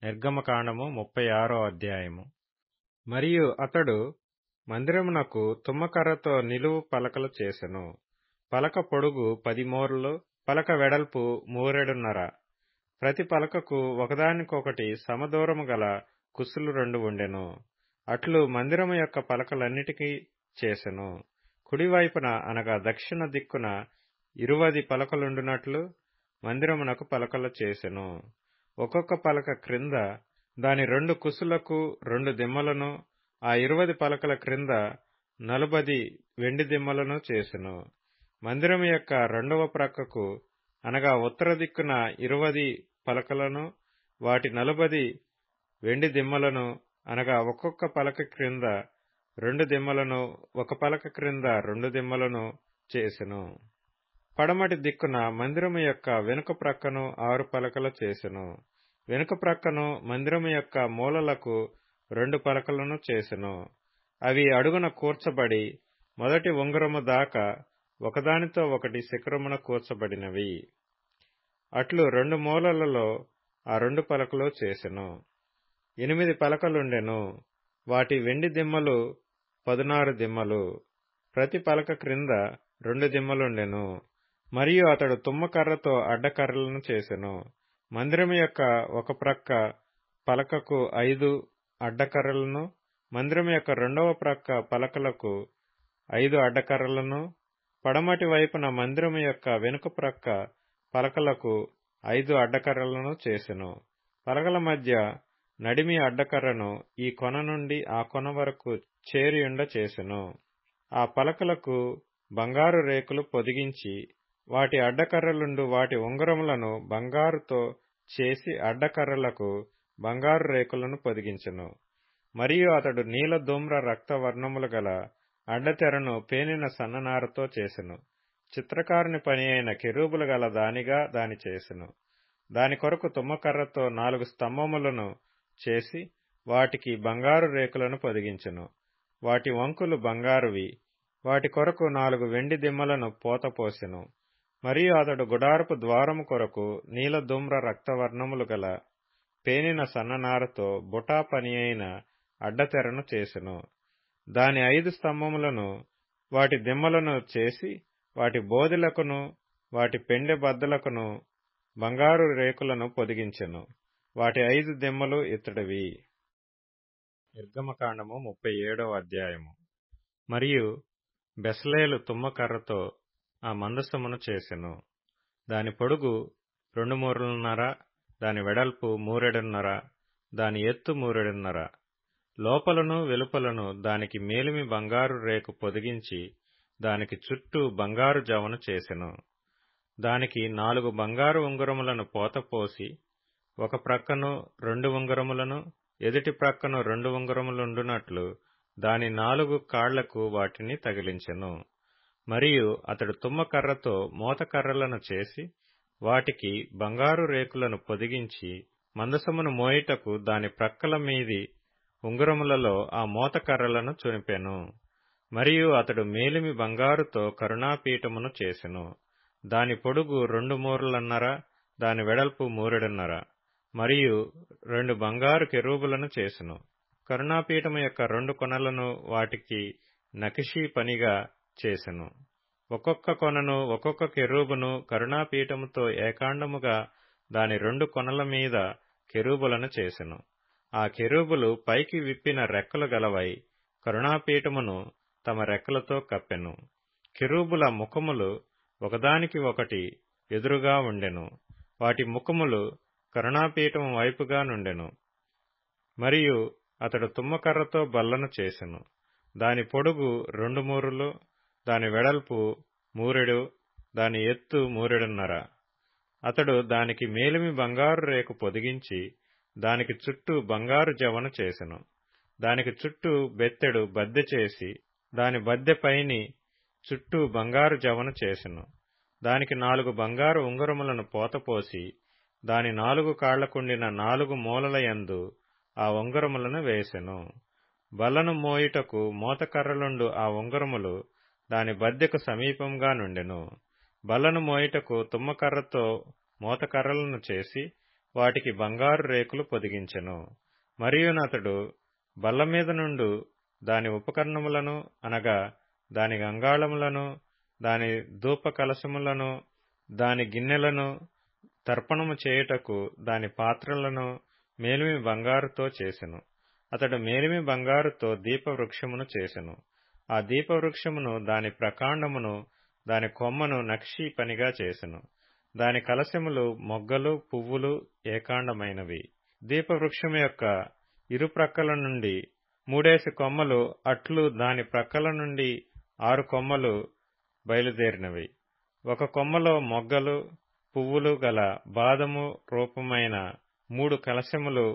నిర్గమకాండము 36 అధ్యాయము. మరియు అతడు మందిరమునకు తుమ్మకర్రతో నిలువు పలకలు చేసెను. పలక పొడుగు 10 మూరలు, పలక వెడల్పు మూరెడున్నర. ప్రతి పలకకు ఒకదానికొకటి సమదూరము గల కుసులు 2 ఉండెను. అట్లు మందిరము యొక్క పలకలన్నిటికీ చేసెను. కుడివైపున అనగా దక్షిణ దిక్కున 20 పలకలుండునట్లు మందిరమునకు పలకలు చేసెను. ఒక్కొక్క పలక క్రింద దాని 2 కుసులకు 2 దిమ్మలను, ఆ 20 పలకల క్రింద 40 వెండి దిమ్మలను చేసెను. మందిరము యొక్క రెండవ ప్రక్కకు అనగా ఉత్తర దిక్కున 20 పలకలను, వాటి 40 వెండి దిమ్మలను అనగా ఒక్కొక్క పలక క్రింద 2 దిమ్మలను, ఒక పలక క్రింద 2 దిమ్మలను చేసెను. పడమటి దిక్కున మందిరము యొక్క వెనుక ప్రక్కను 6 పలకలు చేసెను. వెనుక ప్రక్కను మందిరము యొక్క మూలలకు 2 పలకలను చేసెను. అవి అడుగున కూర్చబడి మొదటి ఉంగరము దాకా ఒకదానితో ఒకటి శిఖరమున కూర్చబడినవి. అట్లు 2 మూలలలో ఆ 2 పలకలు చేసెను. 8 పలకలుండెను. వాటి వెండి దిమ్మలు 16 దిమ్మలు. ప్రతి పలక క్రింద 2 దిమ్మలుండెను. మరియు అతడు తుమ్మకర్రతో అడ్డకర్రలను చేసెను. మందిరము యొక్క ఒక ప్రక్క పలకకు 5 అడ్డకర్రలను, మందిరము యొక్క రెండవ ప్రక్క పలకలకు 5 అడ్డకర్రలను, పడమటి వైపున మందిరము యొక్క వెనుక ప్రక్క పలకలకు 5 అడ్డకర్రలను చేసెను. పలకల మధ్య నడిమి అడ్డకర్రను ఈ కొన నుండి ఆ కొన వరకు చేరియుండ చేసెను. ఆ పలకలకు బంగారు రేకులు పొదిగించి వాటి అడ్డకర్రలుండు వాటి ఉంగరములను బంగారుతో చేసి అడ్డకర్రలకు బంగారు రేకులను పొదిగించెను. మరియు అతడు నీల ధూమ్ర రక్త వర్ణములు గల అడ్డతెరను పేనిన సన్ననారతో చేసెను. చిత్రకారుని పని అయిన కెరూబులు గల దానిగా దాని చేసెను. దాని కొరకు తుమ్మకర్రతో 4 స్తంభములను చేసి వాటికి బంగారు రేకులను పొదిగించెను. వాటి వంకులు బంగారువి. వాటి కొరకు 4 వెండి దిమ్మలను పోతపోసెను. మరియు అతడు గుడారపు ద్వారము కొరకు నీల ధూమ్ర రక్తవర్ణములు గల పేనిన సన్ననారతో బుటా పని అయిన అడ్డతెరను చేసెను. దాని 5 స్తంభములను వాటి దిమ్మలను చేసి వాటి బోదెలకును వాటి పెండె బద్దలకును బంగారు రేకులను పొదిగించెను. వాటి 5 దిమ్మలు ఇత్తడివి. నిర్గమకాండము 37 అధ్యాయము. మరియు బెసలేలు తుమ్మకర్రతో ఆ మందసమును చేసెను. దాని పొడుగు 2 మూరలున్నర, దాని వెడల్పు మూరెడున్నర, దాని ఎత్తు మూరెడున్నర. లోపలను వెలుపలను దానికి మేలిమి బంగారు రేకు పొదిగించి దానికి చుట్టూ బంగారు జవను చేసెను. దానికి 4 బంగారు ఉంగరములను పోతపోసి ఒక ప్రక్కను 2 ఉంగరములను, ఎదుటి ప్రక్కను 2 ఉంగరములుండునట్లు దాని 4 కాళ్లకు వాటిని తగిలించెను. మరియు అతడు తుమ్మకర్రతో మోతకర్రలను చేసి వాటికి బంగారు రేకులను పొదిగించి మందసమును మోయుటకు దాని ప్రక్కల మీది ఉంగరములలో ఆ మోతకర్రలను చునిపెను. మరియు అతడు మేలిమి బంగారుతో కరుణాపీఠమును చేసెను. దాని పొడుగు 2 మూరలున్నర, దాని వెడల్పు మూరెడున్నర. మరియు 2 బంగారు కెరూబులను చేసెను. కరుణాపీఠము యొక్క 2 కొనలను వాటికి నకిషీ పనిగా చేసెను. ఒక్కొక్క కొనను ఒక్కొక్క కెరూబును కరుణాపీఠముతో ఏకాండముగా దాని 2 కొనల మీద కెరూబులను చేసెను. ఆ కెరూబులు పైకి విప్పిన రెక్కలు గలవై కరుణాపీఠమును తమ రెక్కలతో కప్పెను. కెరూబుల ముఖములు ఒకదానికి ఒకటి ఎదురుగా ఉండెను. వాటి ముఖములు కరుణాపీఠము వైపుగా నుండెను. మరియు అతడు తుమ్మకర్రతో బల్లను చేసెను. దాని పొడుగు 2 మూరలు, దాని వెడల్పు మూరెడు, దాని ఎత్తు మూరెడున్నర. అతడు దానికి మేలిమి బంగారు రేకు పొదిగించి దానికి చుట్టూ బంగారు జవను చేసెను. దానికి చుట్టూ బెత్తెడు బద్దె చేసి దాని బద్దె పైని చుట్టూ బంగారు జవను చేసెను. దానికి 4 బంగారు ఉంగరములను పోతపోసి దాని 4 కాళ్లకుండిన 4 మూలల యందు ఆ ఉంగరములను వేసెను. బల్లను మోయుటకు మోతకర్రలుండు ఆ ఉంగరములు దాని బద్దెకు సమీపంగా నుండెను. బల్లను మోయుటకు తుమ్మకర్రతో మోతకర్రలను చేసి వాటికి బంగారు రేకులు పొదిగించెను. మరియునతడు బల్ల మీద నుండు దాని ఉపకరణములను అనగా దాని గంగాళములను, దాని ధూప కలశములను, దాని గిన్నెలను, తర్పణము చేయుటకు దాని పాత్రలను మేలిమి బంగారుతో చేసెను. అతడు మేలిమి బంగారుతో దీపవృక్షమును చేసెను. ఆ దీపవృక్షమును, దాని ప్రకాండమును, దాని కొమ్మను నక్షీ పనిగా చేసెను. దాని కలశములు, మొగ్గలు, పువ్వులు ఏకాండమైనవి. దీపవృక్షము యొక్క ఇరు ప్రక్కల నుండి 3 కొమ్మలు, అట్లు దాని ప్రక్కల నుండి 6 కొమ్మలు బయలుదేరినవి. ఒక కొమ్మలో మొగ్గలు, పువ్వులు గల బాదము రూపమైన 3 కలశములు,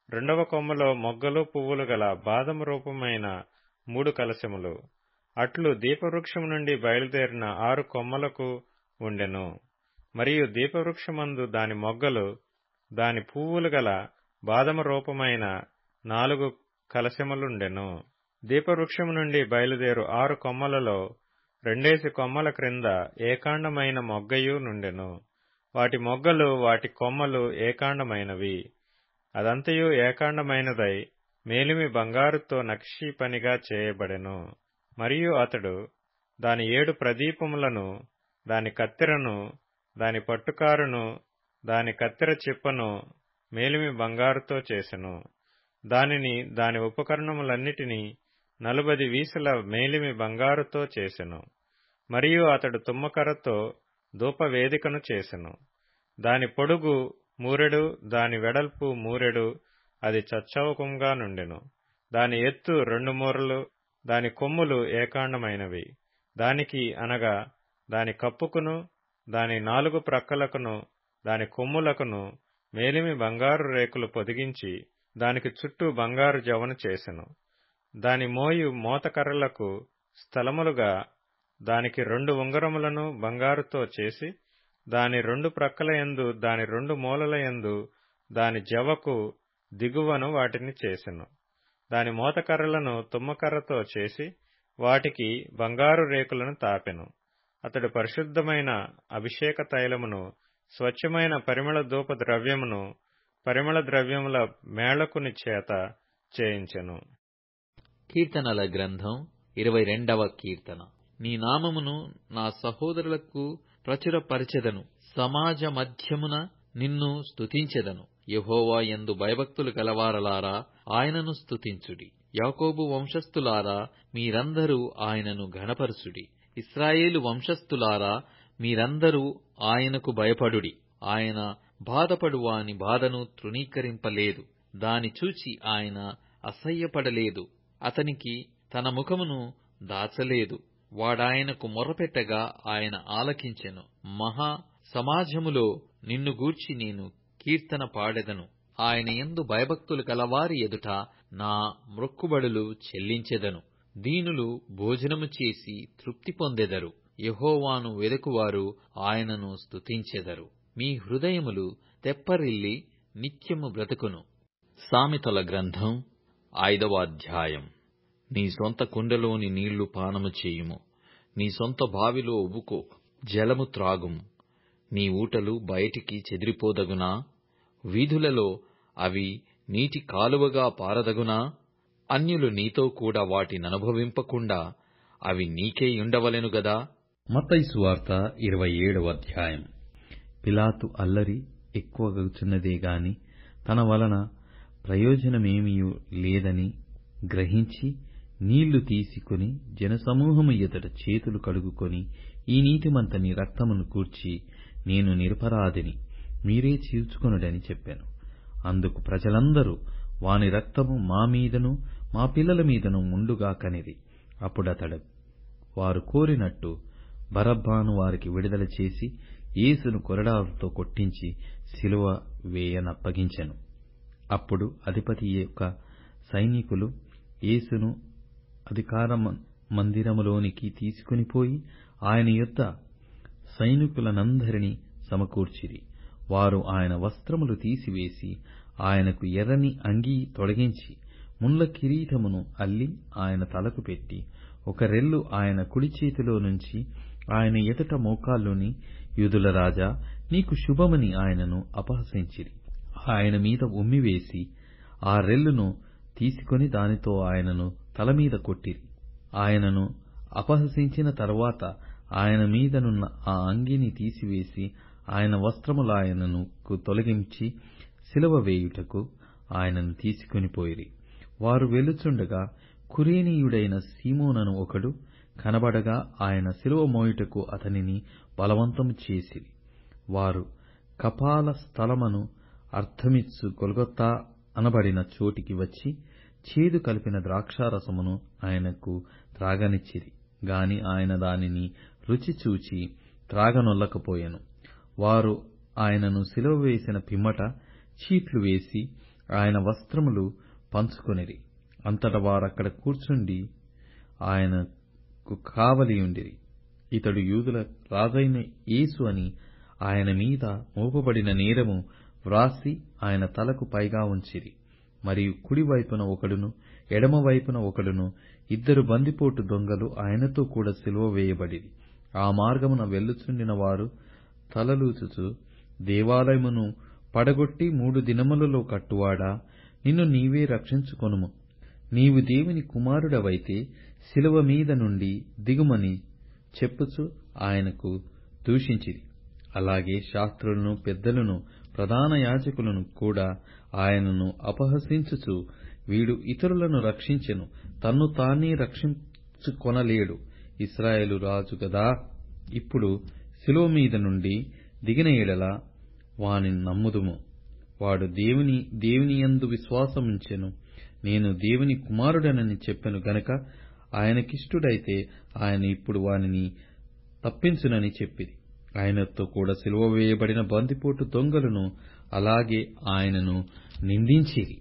రెండవ కొమ్మలో మొగ్గలు, పువ్వులు గల బాదము రూపమైన 3 కలశములు. అట్లు దీపవృక్షము నుండి బయలుదేరిన 6 కొమ్మలకు ఉండెను. మరియు దీపవృక్షమందు దాని మొగ్గలు, దాని పువ్వులు గల బాదము రూపమైన 4 కలశములుండెను. దీపవృక్షము నుండి బయలుదేరు 6 కొమ్మలలో 2 కొమ్మల క్రింద ఏకాండమైన మొగ్గయు నుండెను. వాటి మొగ్గలు, వాటి కొమ్మలు ఏకాండమైనవి. అదంతయు ఏకాండమైనదై మేలిమి బంగారుతో నక్షీ పనిగా చేయబడెను. మరియు అతడు దాని 7 ప్రదీపములను, దాని కత్తెరను, దాని పట్టుకారును, దాని కత్తెర చిప్పను మేలిమి బంగారుతో చేసెను. దానిని, దాని ఉపకరణములన్నిటినీ 40 వీసుల మేలిమి బంగారుతో చేసెను. మరియు అతడు తుమ్మకర్రతో ధూపవేదికను చేసెను. దాని పొడుగు 3 మూరెడు, దాని వెడల్పు 3 మూరెడు, అది చచ్చౌకముగా నుండెను. దాని ఎత్తు 2 మూరలు, దాని కొమ్ములు ఏకాండమైనవి. దానికి అనగా దాని కప్పుకును, దాని 4 ప్రక్కలకును, దాని కొమ్ములకును మేలిమి బంగారు రేకులు పొదిగించి దానికి చుట్టూ బంగారు జవను చేసెను. దాని మోయు మోతకర్రలకు స్థలములుగా దానికి 2 ఉంగరములను బంగారుతో చేసి, దాని 2 ప్రక్కల యందు, దాని 2 మూలల యందు, దాని జవకు దిగువను వాటిని చేసెను. దాని మోతకర్రలను తుమ్మకర్రతో చేసి వాటికి బంగారు రేకులను తాపెను. అతడు పరిశుద్ధమైన అభిషేక తైలమును, స్వచ్ఛమైన పరిమళ ధూప ద్రవ్యమును, పరిమళ ద్రవ్యముల మేళకుని చేత చేయించెను. కీర్తనల గ్రంథం 22వ కీర్తన. నీ నామమును నా సహోదరులకు ప్రచురపరచెదను, సమాజ మధ్యమున నిన్ను స్తుతించెదను. యెహోవా యందు భయభక్తులు గలవారలారా ఆయనను స్తుతించుడి. యాకోబు వంశస్థులారా మీరందరూ ఆయనను ఘనపరచుడి. ఇశ్రాయేలు వంశస్థులారా మీరందరూ ఆయనకు భయపడుడి. ఆయన బాధపడు వాని బాధను తృణీకరింపలేదు, దాని చూచి ఆయన అసహ్యపడలేదు. అతనికి తన ముఖమును దాచలేదు. వాడాయనకు మొర్రపెట్టగా ఆయన ఆలకించెను. మహా సమాజములో నిన్ను గూర్చి నేను కీర్తన పాడెదను. ఆయన యందు భయభక్తులు కలవారి ఎదుట నా మ్రొక్కుబడులు చెల్లించెదను. దీనులు భోజనము చేసి తృప్తి పొందెదరు. యెహోవాను వెదకువారు ఆయనను స్తుతించెదరు. మీ హృదయములు తెప్పరిల్లి నిత్యము బ్రతుకును. సామెతల గ్రంథం 5వ అధ్యాయం. నీ సొంత కుండలోని నీళ్లు పానము చేయుము, నీ సొంత బావిలో ఉబుకో, జలము త్రాగుము. నీ ఊటలు బయటికి చెదిరిపోదగునా? వీధులలో అవి నీటి కాలువగా పారదగునా? అన్యులు నీతో కూడా వాటిననుభవింపకుండా అవి నీకే యుండవలెను గదా. మత్తయి సువార్త 27వ అధ్యాయం. పిలాతు అల్లరి ఎక్కువగుచున్నదే గాని తన వలన ప్రయోజనమేమియూ లేదని గ్రహించి నీళ్లు తీసుకొని జనసమూహము ఎదుట చేతులు కడుగుకొని, ఈ నీతిమంతుని రక్తమును కూర్చి నేను నిరపరాధిని, మీరే చీల్చుకొనుడని చెప్పాను. అందుకు ప్రజలందరూ వాని రక్తము మా మీదను మా పిల్లల మీదను ముండుగా కనిరి. అప్పుడతడు వారు కోరినట్టు బరబ్బను వారికి విడుదల చేసి యేసును కొరడాలతో కొట్టించి సిలువ వేయనప్పగించెను. అప్పుడు అధిపతి యొక్క సైనికులు యేసును అధికార మందిరములోనికి తీసుకునిపోయి ఆయన యొద్ద సైనికులనందరినీ సమకూర్చిరి. వారు ఆయన వస్త్రములు తీసివేసి ఆయనకు ఎర్రని అంగీ తొలగించి ముళ్ళ కిరీటమును అల్లి ఆయన తలకు పెట్టి, ఒక రెల్లు ఆయన కుడి చేతిలో నుంచి ఆయన ఎదుట మోకాళ్ళుని, యూదుల రాజా, నీకు శుభమని ఆయనను అపహసించిరి. ఆయన మీద ఉమ్మివేసి ఆ రెల్లును తీసుకొని దానితో ఆయనను తలమీద కొట్టిరి. ఆయనను అపహసించిన తరువాత ఆయన మీదనున్న ఆ అంగీని తీసివేసి ఆయన వస్త్రములాయనను తొలగించి సిలువ వేయుటకు ఆయనను తీసుకొని పోయిరి. వారు వెళ్ళుచుండగా కురేనీయుడైన సీమోనను ఒకడు కనబడగా ఆయన సిలువ మోయుటకు అతనిని బలవంతము చేసిరి. వారు కపాల స్థలమను అర్థమిచ్చు గొల్గొతా అనబడిన చోటికి వచ్చి చేదు కలిపిన ద్రాక్షారసమును ఆయనకు త్రాగనిచ్చిరి గాని ఆయన దానిని రుచి చూచి త్రాగనొల్లకపోయెను. వారు ఆయనను సిలువ వేసిన పిమ్మట చీట్లు వేసి ఆయన వస్త్రములు పంచుకొనిరి. అంతట వారక్కడ కూర్చుండి ఆయనకు కావలియుండిరి. ఇతడు యూదుల రాజైన యేసు అని ఆయన మీద మోపబడిన నేరము వ్రాసి ఆయన తలకు పైగా ఉంచిరి. మరియు కుడివైపున ఒకడును ఎడమవైపున ఒకడును 2 బందిపోటు దొంగలు ఆయనతో కూడా సిలువ వేయబడిరి. ఆ మార్గమున వెళ్ళుచుండిన వారు తలలూచుచు, దేవాలయమును పడగొట్టి 3 దినములలో కట్టువాడా, నిన్ను నీవే రక్షించుకొనుము. నీవు దేవుని కుమారుడవైతే సిలువ మీద నుండి దిగుమని చెప్పుచు ఆయనకు దూషించిరి. అలాగే శాస్త్రులను పెద్దలను ప్రధాన యాజకులను కూడా ఆయనను అపహసించుచు, వీడు ఇతరులను రక్షించెను, తన్ను తానే రక్షించుకొనలేడు, ఇశ్రాయేలు రాజు గదా, ఇప్పుడు సిలువ మీద నుండి దిగిన ఎడల వానిని నమ్ముదుము. వాడు దేవునియందు విశ్వాసముంచెను, నేను దేవుని కుమారుడనని చెప్పెను గనుక ఆయనకిష్టుడైతే ఆయన ఇప్పుడు వానిని తప్పించునని చెప్పిరి. ఆయనతో కూడా సిలువ వేయబడిన బందిపోటు దొంగలను అలాగే ఆయనను నిందించిరి.